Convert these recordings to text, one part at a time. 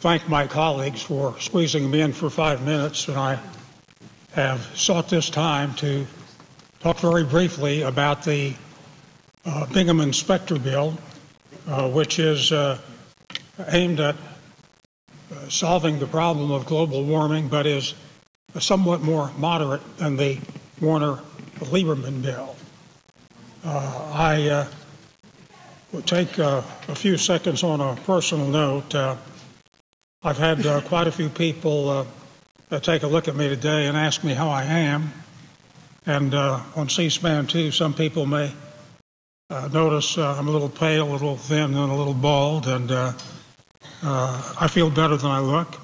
thank my colleagues for squeezing me in for 5 minutes, and I have sought this time to talk very briefly about the Arlen Specter bill, which is aimed at solving the problem of global warming, but is somewhat more moderate than the Warner-Lieberman bill. I will take a few seconds on a personal note. I've had quite a few people take a look at me today and ask me how I am. And on C-SPAN too, some people may notice I'm a little pale, a little thin, and a little bald, and I feel better than I look.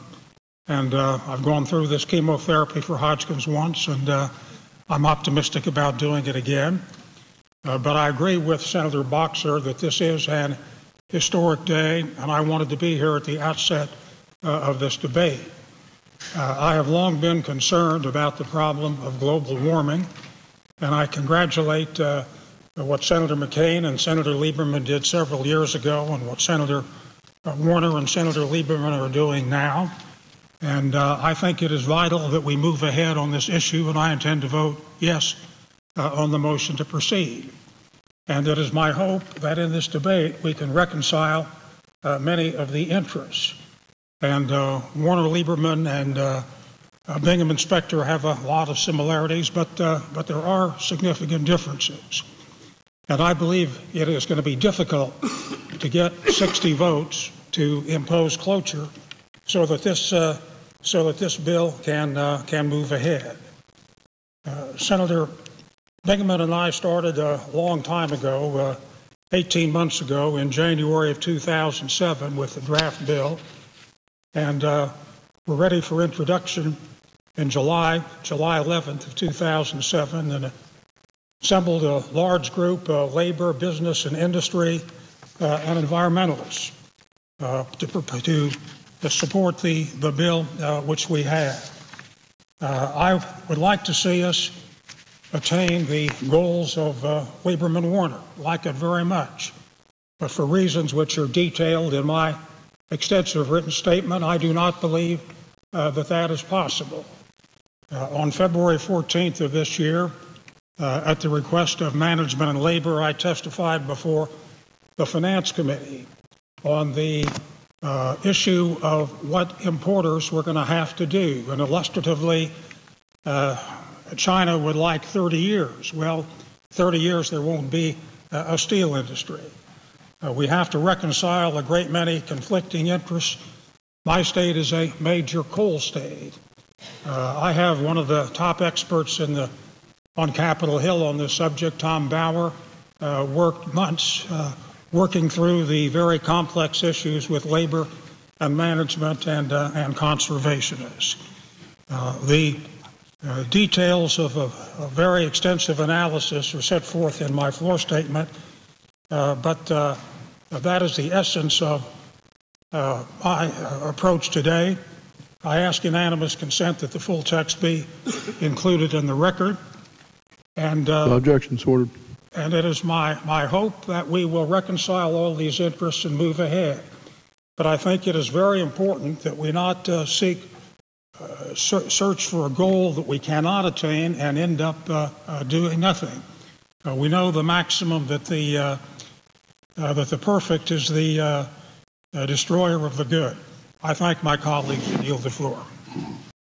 And I've gone through this chemotherapy for Hodgkin's once, and I'm optimistic about doing it again. But I agree with Senator Boxer that this is an historic day, and I wanted to be here at the outset of this debate. I have long been concerned about the problem of global warming, and I congratulate what Senator McCain and Senator Lieberman did several years ago and what Senator Warner and Senator Lieberman are doing now. And I think it is vital that we move ahead on this issue, and I intend to vote yes on the motion to proceed. And it is my hope that in this debate we can reconcile many of the interests. And Warner Lieberman and Bingham and Specter have a lot of similarities, but there are significant differences. And I believe it is going to be difficult to get 60 votes to impose cloture so that this bill can move ahead. Senator Bingham and I started a long time ago, 18 months ago, in January of 2007 with the draft bill. And we're ready for introduction in July 11th of 2007, and assembled a large group of labor, business, and industry and environmentalists to support the bill which we have. I would like to see us attain the goals of Lieberman-Warner, like it very much, but for reasons which are detailed in my extensive written statement, I do not believe that is possible. On February 14th of this year, at the request of Management and Labor, I testified before the Finance Committee on the issue of what importers were going to have to do. And illustratively, China would like 30 years. Well, 30 years there won't be a steel industry. We have to reconcile a great many conflicting interests. My state is a major coal state. I have one of the top experts on Capitol Hill on this subject, Tom Bauer, worked months working through the very complex issues with labor and management and conservationists. The details of a very extensive analysis are set forth in my floor statement, but that is the essence of my approach today. I ask unanimous consent that the full text be included in the record. And objections ordered. And it is my hope that we will reconcile all these interests and move ahead. But I think it is very important that we not search for a goal that we cannot attain and end up doing nothing. We know the maximum that the perfect is the destroyer of the good. I thank my colleagues and yield the floor.